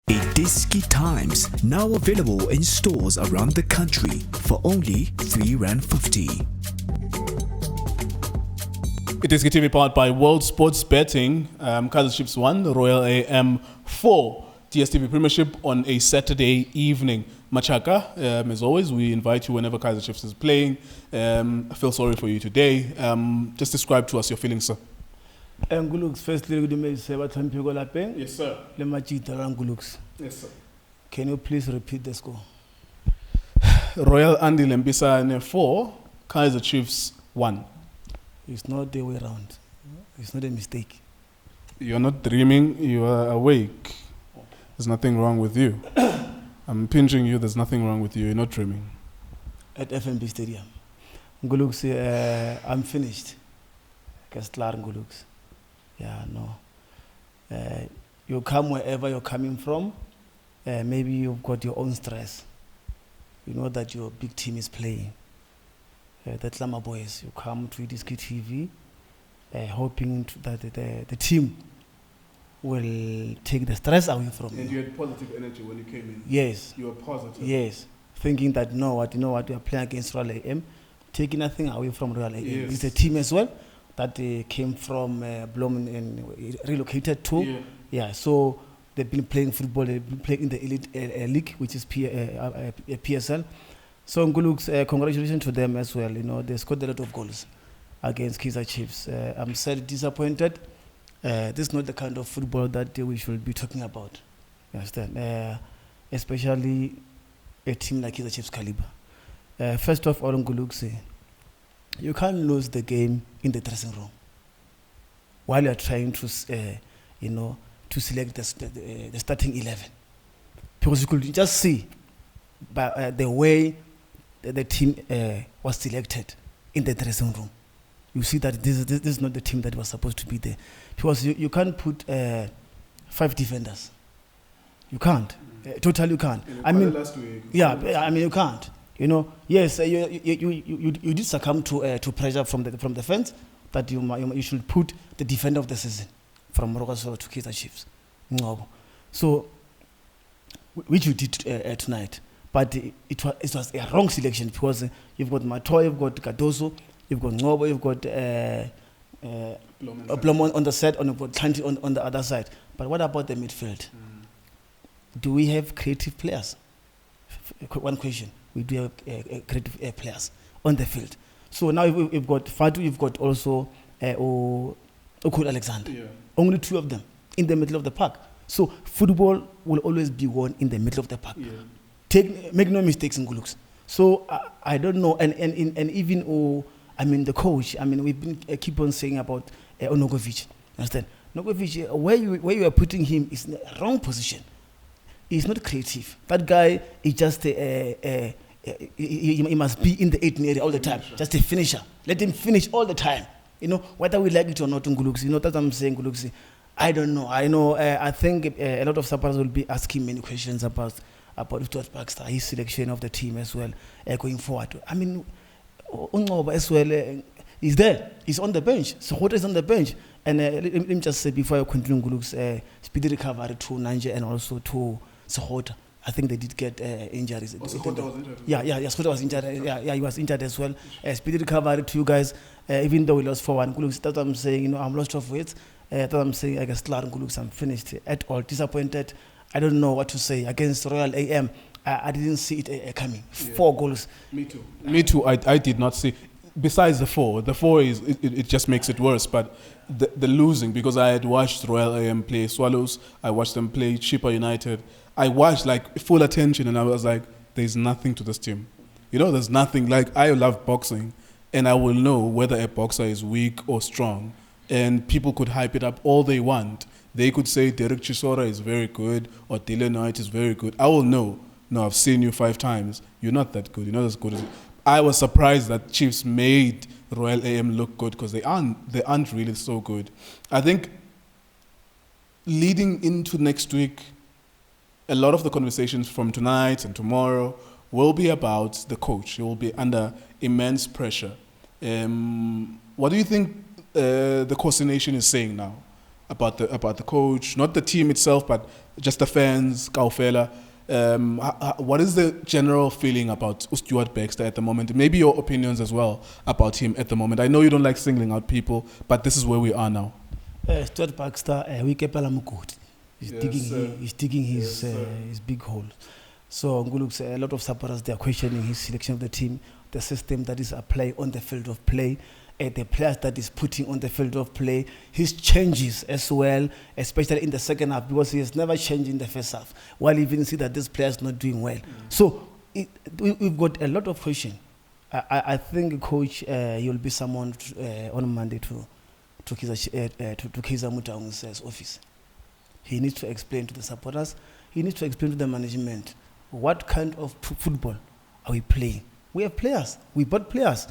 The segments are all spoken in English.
iDiski Times, now available in stores around the country for only R3.50. iDiski TV powered by World Sports Betting. Kaizer Chiefs 1, Royal AM 4. DStv Premiership on a Saturday evening. Machaka, as always, we invite you whenever Kaizer Chiefs is playing. I feel sorry for you today. Just describe to us your feelings, sir. Ngulux, firstly, good evening, Yes, sir. Ngulux. Yes, sir. Can you please repeat the score? Royal Andy Lembisane 4, Kaizer Chiefs 1. It's not the way around. It's not a mistake. You're not dreaming, you are awake. There's nothing wrong with you. I'm pinching you, there's nothing wrong with you, you're not dreaming. At FNB Stadium. Ngulux, I'm finished. Kastlar Ngulux. Yeah, no. You come wherever you're coming from. Maybe you've got your own stress. You know that your big team is playing. The Tlama boys, you come to iDiskiTV, hoping that the team will take the stress away from you. And you had positive energy when you came in. Yes. You were positive. Yes. Thinking that you know what, we are playing against Royal AM, taking nothing away from Royal AM. Yes. It's a team as well that came from Bloem and relocated to. Yeah. So they've been playing football. They've been playing in the elite league, which is PSL. So Ngulux, congratulations to them as well. You know, they scored a lot of goals against Kaizer Chiefs. I'm sad, disappointed. This is not the kind of football that we should be talking about. You understand? Especially a team like Kaizer Chiefs caliber. First of all, Ngulux, you can't lose the game in the dressing room while you're trying to, to select the starting 11. Because you could just see by the way the team was selected in the dressing room. You see that this is not the team that was supposed to be there. Because you can't put 5 defenders. You can't. Totally you can't. I mean, you can't. You know, yes, you did succumb to pressure from the fans that you should put the defender of the season from Rogasolo to Kaizer Chiefs. No. So, which you did tonight. But it was a wrong selection because you've got Matoy, you've got Cardoso, you've got Ngobo, you've got Bloem on the side, and you've got Tanti on the other side. But what about the midfield? Do we have creative players? One question. We do have creative players on the field. So now we've got Fatu, you've got also Okul Alexander. Yeah. Only 2 of them in the middle of the park. So football will always be won in the middle of the park. Yeah. Make no mistakes in Ngulux. So I don't know, and even the coach. We've been keep on saying about Onogovic. Understand? Onogovic, where you are putting him is in the wrong position. He's not creative. That guy is just he must be in the 18 area all the time. Just a finisher. Let him finish all the time. You know, whether we like it or not, Ngulux. You know, that's what I'm saying, Ngulux. I don't know. I think a lot of supporters will be asking many questions about Victor Baxter, his selection of the team as well, going forward. Ungoba as well is there. He's on the bench. Sohota is on the bench. And let me just say before I continue, Ngulux, speedy recovery to Nanje and also to Sohota. I think they did get injuries. Sohota was injured. Yeah, Sohota was injured. Yeah, he was injured as well. Speedy recovery to you guys, even though we lost 4-1. Ngulux, that's what I'm saying. You know, I'm lost of weight. That's what I'm saying. I guess Ngulux, I'm finished at all. Disappointed. I don't know what to say. Against Royal AM, I didn't see it coming. 4 goals. Me too. I did not see. Besides the 4 is it just makes it worse. But the losing, because I had watched Royal AM play Swallows, I watched them play Chippa United. I watched like full attention, and I was like, there's nothing to this team. You know, there's nothing. Like, I love boxing, and I will know whether a boxer is weak or strong. And people could hype it up all they want. They could say Derek Chisora is very good or Dylan Knight is very good. I will know. No, I've seen you 5 times. You're not that good. You're not as good as. I was surprised that Chiefs made Royal AM look good because they aren't really so good. I think leading into next week, a lot of the conversations from tonight and tomorrow will be about the coach. He will be under immense pressure. What do you think the consolation is saying now? about the coach, not the team itself, but just the fans, Kaufela. What is the general feeling about Stuart Baxter at the moment? Maybe your opinions as well about him at the moment. I know you don't like singling out people, but this is where we are now. Stuart Baxter, we keep good. He's digging his big hole. So a lot of supporters, they are questioning his selection of the team, the system that is applied on the field of play, the players that is putting on the field of play, his changes as well, especially in the second half, because he has never changed in the first half, while even see that this player is not doing well. So we've got a lot of questions. I think coach, you'll be summoned on Monday to Kaizer Mutaung's office. He needs to explain to the supporters, he needs to explain to the management, what kind of football are we playing? We have players, we bought players.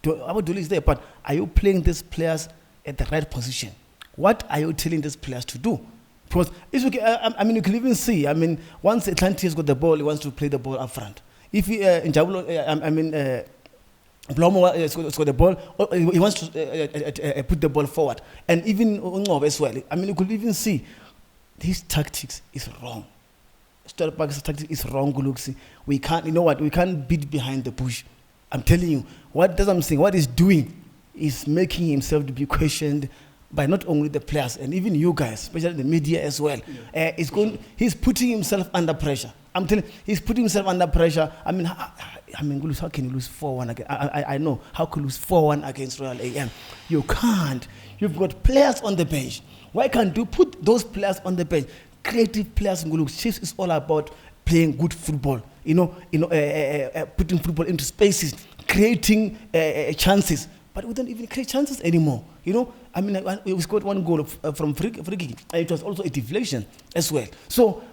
Our duel is there, but are you playing these players at the right position? What are you telling these players to do? Because it's okay, I mean, you can even see, I mean, once Atlantis has got the ball, he wants to play the ball up front. If he, in Jabulo, Blomo has got the ball, he wants to put the ball forward. And even Ungob as well. I mean, you could even see his tactics is wrong. Stuart Baxter's tactics is wrong, Guluksi. We can't, you know what, we can't beat behind the bush. I'm telling you, what he's doing is making himself to be questioned by not only the players and even you guys, especially the media as well. Yeah. He's putting himself under pressure. I'm telling you, he's putting himself under pressure. I mean, Gulus, how can you lose 4-1 again? I know, how can you lose 4-1 against Royal AM? You can't. You've got players on the bench. Why can't you put those players on the bench? Creative players in Gulus. Chiefs is all about playing good football. Putting football into spaces, creating chances. But we don't even create chances anymore. I mean, we scored one goal from free kick. It was also a deflection as well. So,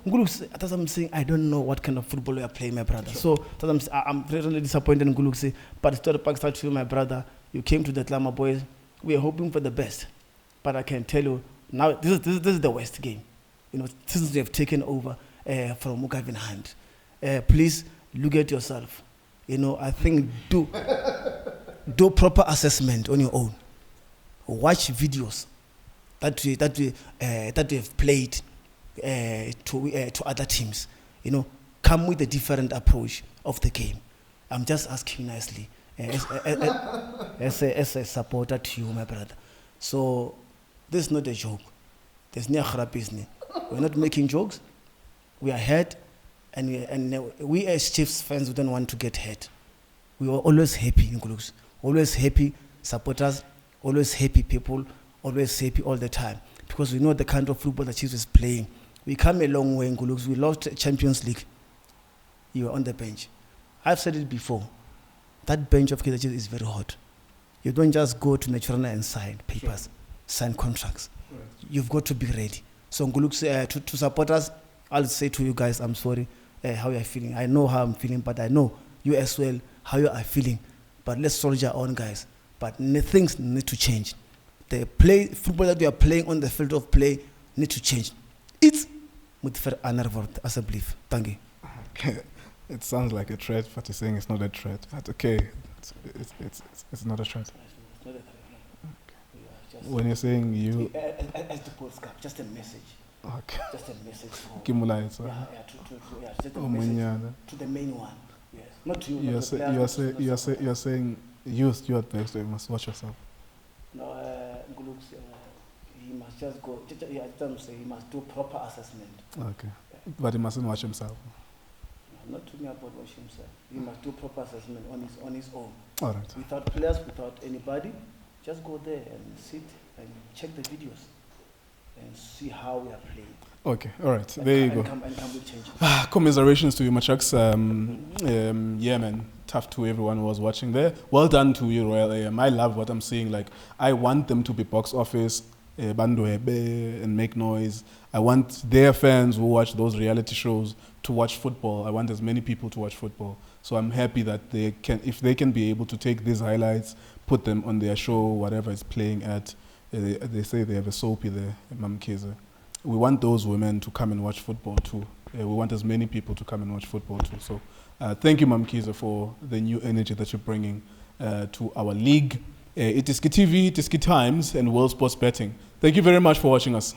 as I'm saying, I don't know what kind of football we are playing, my brother. Sure. So, I'm really disappointed in Guluksi. But Stuart Baxter, to you, my brother, you came to the Tlama boys. We are hoping for the best. But I can tell you, now, this is the worst game. Since they have taken over from Mugavin Hand. Please look at yourself. I think do proper assessment on your own. Watch videos that we have played to other teams. Come with a different approach of the game. I'm just asking nicely, as a supporter to you, my brother. So this is not a joke. There's no business. We're not making jokes. We are hurt, and we as Chiefs fans, we don't want to get hurt. We are always happy in Gulus. Always happy supporters, always happy people, always happy all the time. Because we know the kind of football the Chiefs is playing. We come a long way in Gulus. We lost Champions League. You were on the bench. I've said it before. That bench of Kaizer Chiefs is very hot. You don't just go to Naturana and sign papers, sure. Sign contracts. Right. You've got to be ready. So to supporters, I'll say to you guys, I'm sorry how you're feeling. I know how I'm feeling, but I know you as well, how you are feeling. But let's soldier on, guys. But things need to change. The football that we are playing on the field of play need to change. It's with fair word, as I believe. Thank you. Okay. It sounds like a threat, but you're saying it's not a threat. But okay, it's not a threat. It's not a threat. Okay. When you're saying you... As the postcard, just a message. Okay. Just a message. Kimulai, so. Just a message to the main one. Yes. Not to you. You're saying you, Stuart Baxter, you must watch yourself. No, he must just go. He must do proper assessment. Okay. But he mustn't watch himself. Not to me about watch himself. He must do proper assessment on his own. All right. Without players, without anybody, just go there and sit and check the videos and see how we are playing. Okay, all right. There you go. And come with changes. Commiserations to you, Machaks. Yeah, man. Tough to everyone who was watching there. Well done to you, Royal AM. I love what I'm seeing. Like, I want them to be box office, and make noise. I want their fans who watch those reality shows to watch football. I want as many people to watch football. So I'm happy that if they can be able to take these highlights, put them on their show, whatever is playing at. They say they have a soapy there, Kaizer. We want those women to come and watch football too. We want as many people to come and watch football too. So thank you, Kaizer, for the new energy that you're bringing to our league. iDiskiTV, Diski Times, and World Sports Betting. Thank you very much for watching us.